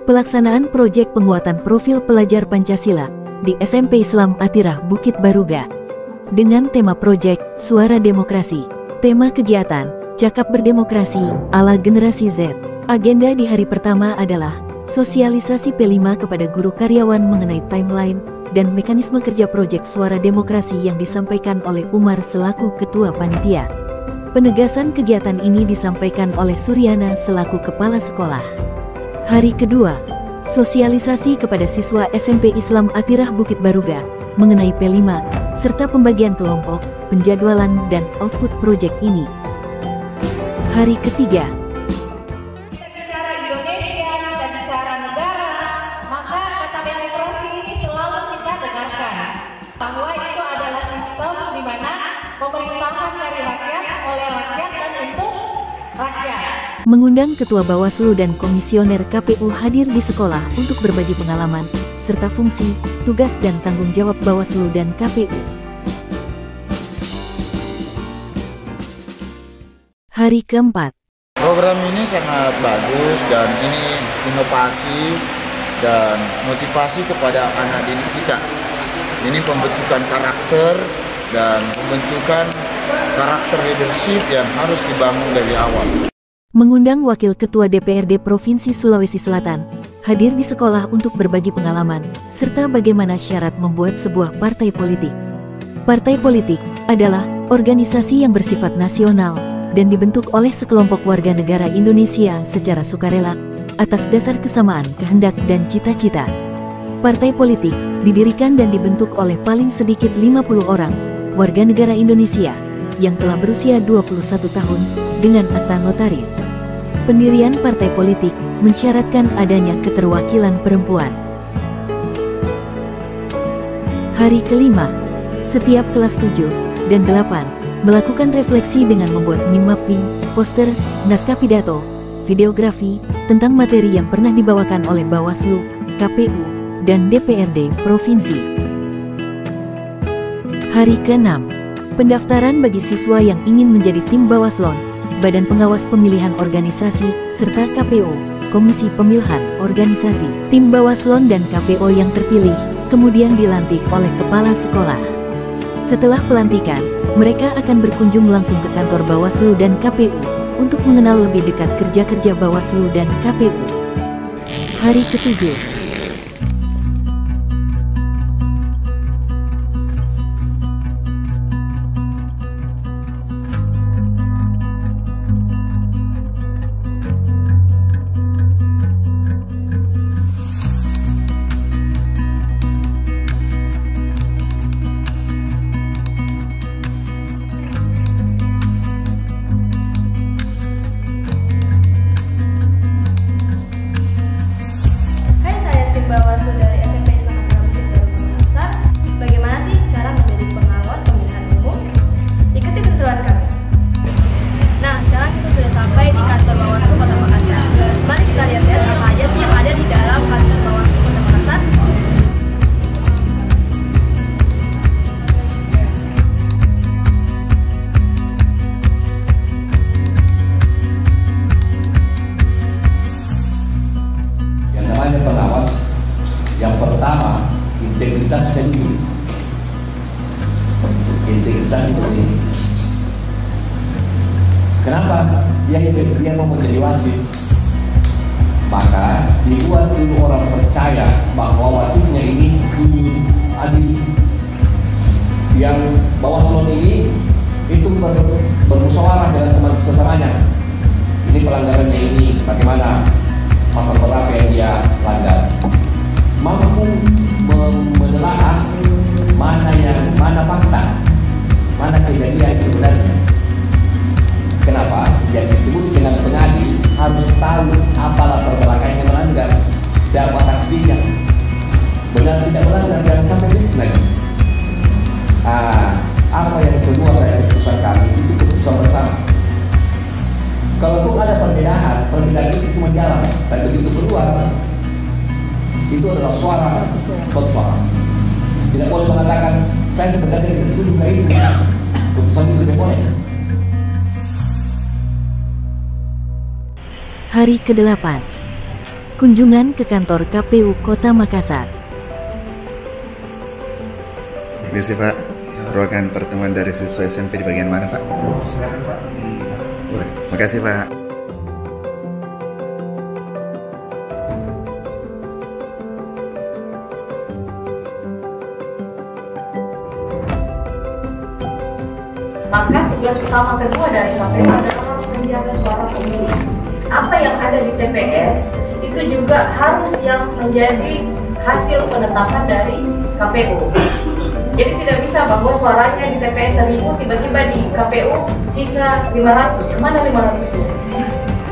Pelaksanaan proyek penguatan profil pelajar Pancasila di SMP Islam Atirah Bukit Baruga. Dengan tema proyek Suara Demokrasi. Tema kegiatan Cakap Berdemokrasi ala Generasi Z. Agenda di hari pertama adalah sosialisasi P5 kepada guru karyawan mengenai timeline dan mekanisme kerja proyek Suara Demokrasi yang disampaikan oleh Umar selaku Ketua Panitia. Penegasan kegiatan ini disampaikan oleh Suryana selaku Kepala Sekolah. Hari kedua, sosialisasi kepada siswa SMP Islam Atirah Bukit Baruga mengenai P5, serta pembagian kelompok, penjadwalan dan output proyek ini. Hari ketiga, bicara Indonesia dan bicara negara, maka kata demokrasi ini selalu kita dengarkan bahwa itu adalah sistem di mana pemerintahan dari rakyat, oleh rakyat dan untuk rakyat. Mengundang Ketua Bawaslu dan Komisioner KPU hadir di sekolah untuk berbagi pengalaman, serta fungsi, tugas dan tanggung jawab Bawaslu dan KPU. Hari keempat. Program ini sangat bagus dan ini inovasi dan motivasi kepada anak didik kita. Ini pembentukan karakter dan pembentukan karakter leadership yang harus dibangun dari awal. Mengundang Wakil Ketua DPRD Provinsi Sulawesi Selatan hadir di sekolah untuk berbagi pengalaman, serta bagaimana syarat membuat sebuah partai politik. Partai politik adalah organisasi yang bersifat nasional dan dibentuk oleh sekelompok warga negara Indonesia secara sukarela atas dasar kesamaan kehendak dan cita-cita. Partai politik didirikan dan dibentuk oleh paling sedikit 50 orang warga negara Indonesia yang telah berusia 21 tahun dengan akta notaris. Pendirian partai politik mensyaratkan adanya keterwakilan perempuan. Hari kelima, setiap kelas 7 dan 8 melakukan refleksi dengan membuat meme mapping, poster, naskah pidato, videografi tentang materi yang pernah dibawakan oleh Bawaslu, KPU, dan DPRD Provinsi. Hari ke-6, pendaftaran bagi siswa yang ingin menjadi tim Bawaslon, Badan Pengawas Pemilihan Organisasi, serta KPO, Komisi Pemilihan Organisasi. Tim Bawaslon dan KPO yang terpilih kemudian dilantik oleh Kepala Sekolah. Setelah pelantikan, mereka akan berkunjung langsung ke kantor Bawaslu dan KPU untuk mengenal lebih dekat kerja-kerja Bawaslu dan KPU. Hari ke-7. Bawaslu dari SMP Islam Atirah Bukit Baruga Makassar. Bagaimana sih cara menjadi pengawas pemilihan umum? Ikuti keseruan kami. Nah, sekarang kita sudah sampai di kantor Bawaslu Kota Makassar. Mari kita lihat-lihat apa aja sih yang ada di dalam kantor Bawaslu Kota Makassar. Yang namanya pengawas, yang pertama, integritas dulu. Integritas itu ini. Kenapa? Dia mau menjadi wasit. Maka dibuat dulu orang percaya bahwa wasitnya ini jujur, adil. Yang Bawaslu ini itu bermusyawarah dengan teman sesamanya. Ini pelanggarannya ini, bagaimana? Pasal berapa yang dia langgar? Mampu menelaah mana fakta, mana kejadian sebenarnya. Kenapa? Yang disebut dengan pengadil harus tahu apa latar belakangnya melanggar, siapa saksinya, benar tidak melanggar, jangan sampai itu lagi. Apa yang keluar dari keputusan kami itu keputusan bersama. Kalaupun ada perbedaan itu cuma jalan, dan begitu keluar itu adalah suara bersuara. Tidak boleh mengatakan saya sebenarnya tidak setuju ke itu. Keputusan itu tidak boleh. Hari ke-8. Kunjungan ke kantor KPU Kota Makassar. Terima kasih Pak. Ruangan pertemuan dari siswa SMP di bagian mana Pak? Silakan Pak. Terima kasih Pak. Maka tugas utama kedua dari KPU adalah menjaga suara pemilih. Apa yang ada di TPS itu juga harus yang menjadi hasil penetapan dari KPU. Jadi tidak bisa bahwa suaranya di TPS 1000 tiba-tiba di KPU sisa 500. Kemana 500-nya?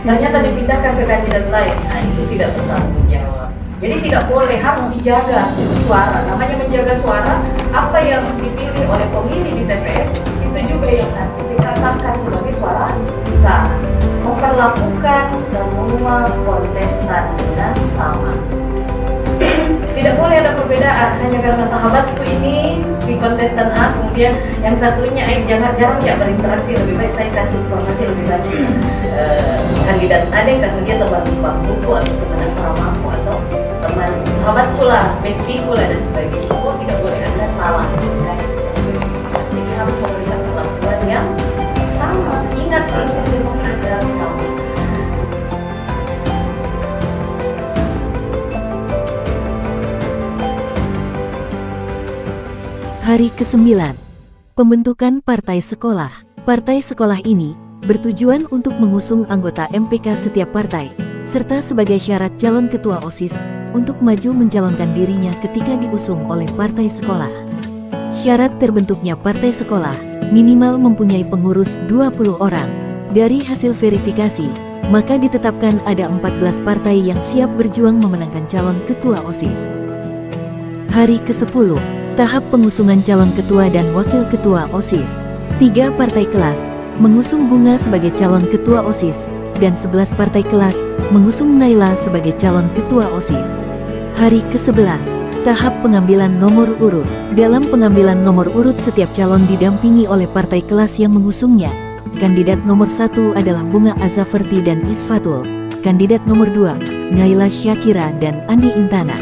Ternyata dipindahkan ke kandidat lain. Nah, itu tidak bertanggung jawab. Jadi tidak boleh, harus dijaga suara. Namanya menjaga suara, apa yang dipilih oleh pemilih di TPS itu juga yang nanti dikasarkan sebagai suara sah. Memperlakukan semua kontestan dengan sama. Tidak boleh ada perbedaan hanya karena sahabatku ini si kontestan A, kemudian yang satunya jarang ya berinteraksi, lebih baik saya kasih informasi lebih banyak kandidat A deh karena dia teman sebangku atau teman asramaku atau teman sahabatku lah, bestiku lah dan sebagainya. Oh, tidak boleh ada salah. Jadi harus memberikan perlakuan yang sama. Ingat prinsip demokrasi harus sama. Hari ke-9. Pembentukan Partai Sekolah. Partai sekolah ini bertujuan untuk mengusung anggota MPK setiap partai, serta sebagai syarat calon ketua OSIS untuk maju mencalonkan dirinya ketika diusung oleh partai sekolah. Syarat terbentuknya partai sekolah minimal mempunyai pengurus 20 orang. Dari hasil verifikasi, maka ditetapkan ada 14 partai yang siap berjuang memenangkan calon ketua OSIS. Hari ke-10. Tahap pengusungan calon ketua dan wakil ketua OSIS. 3 partai kelas mengusung Bunga sebagai calon ketua OSIS, dan 11 partai kelas mengusung Naila sebagai calon ketua OSIS. Hari ke-11. Tahap pengambilan nomor urut. Dalam pengambilan nomor urut setiap calon didampingi oleh partai kelas yang mengusungnya. Kandidat nomor 1 adalah Bunga Azaferti dan Isfatul. Kandidat nomor 2, Naila Syakira dan Andi Intana.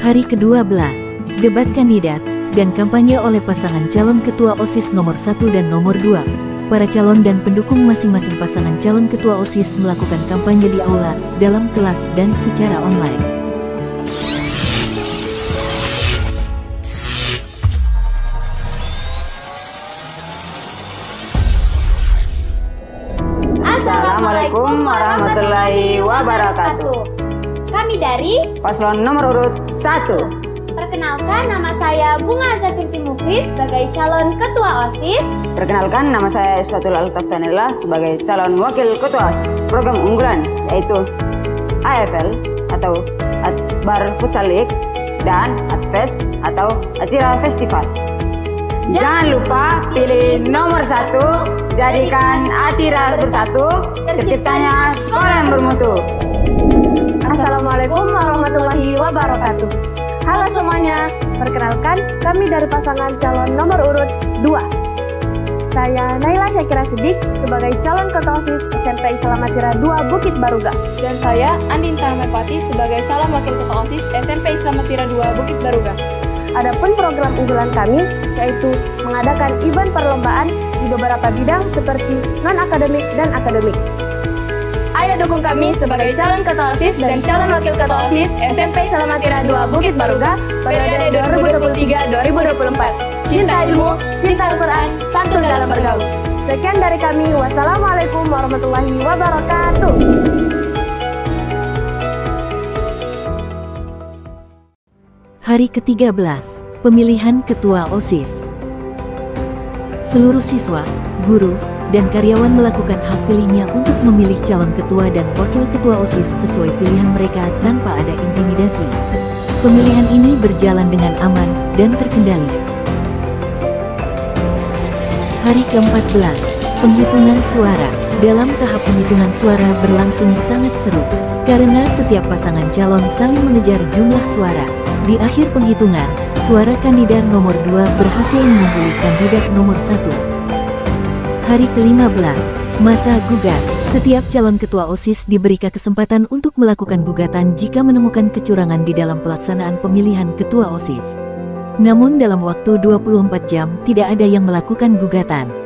Hari ke-12. Debat kandidat dan kampanye oleh pasangan calon ketua OSIS nomor 1 dan nomor 2. Para calon dan pendukung masing-masing pasangan calon ketua OSIS melakukan kampanye di aula, dalam kelas, dan secara online. Assalamualaikum warahmatullahi wabarakatuh. Kami dari Paslon nomor urut 1. Perkenalkan, nama saya Bunga Azaferti Muklis sebagai calon ketua OSIS. Perkenalkan, nama saya Isfatul Altaftanillah sebagai calon wakil ketua OSIS. Program unggulan yaitu AFL atau Atbar Futsal League dan Atfest atau Atira Festival. Jangan lupa pilih nomor 1, jadikan Atira bersatu, terciptanya sekolah yang bermutu. Assalamualaikum warahmatullahi wabarakatuh. Halo semuanya, perkenalkan kami dari pasangan calon nomor urut 2. Saya Naila Syakira Sidik sebagai calon ketua OSIS SMP Islam Atira 2 Bukit Baruga. Dan saya Andi Intana Mepati sebagai calon wakil ketua OSIS SMP Islam Atira 2 Bukit Baruga. Adapun program unggulan kami yaitu mengadakan event perlombaan di beberapa bidang seperti non-akademik dan akademik. Ayo dukung kami sebagai calon ketua OSIS dan calon wakil ketua OSIS SMP Islam Atira 2 Bukit Baruga periode 2023-2024. Cinta ilmu, cinta Al-Quran, santun dalam bergaul. Sekian dari kami. Wassalamualaikum warahmatullahi wabarakatuh. Hari ke-13. Pemilihan Ketua OSIS. Seluruh siswa, guru, dan karyawan melakukan hak pilihnya untuk memilih calon ketua dan wakil ketua OSIS sesuai pilihan mereka tanpa ada intimidasi. Pemilihan ini berjalan dengan aman dan terkendali. Hari ke-14. Penghitungan suara. Dalam tahap penghitungan suara berlangsung sangat seru, karena setiap pasangan calon saling mengejar jumlah suara. Di akhir penghitungan, suara kandidat nomor 2 berhasil mengungguli kandidat nomor 1. Hari ke-15. Masa gugat. Setiap calon ketua OSIS diberi kesempatan untuk melakukan gugatan jika menemukan kecurangan di dalam pelaksanaan pemilihan ketua OSIS. Namun dalam waktu 24 jam tidak ada yang melakukan gugatan.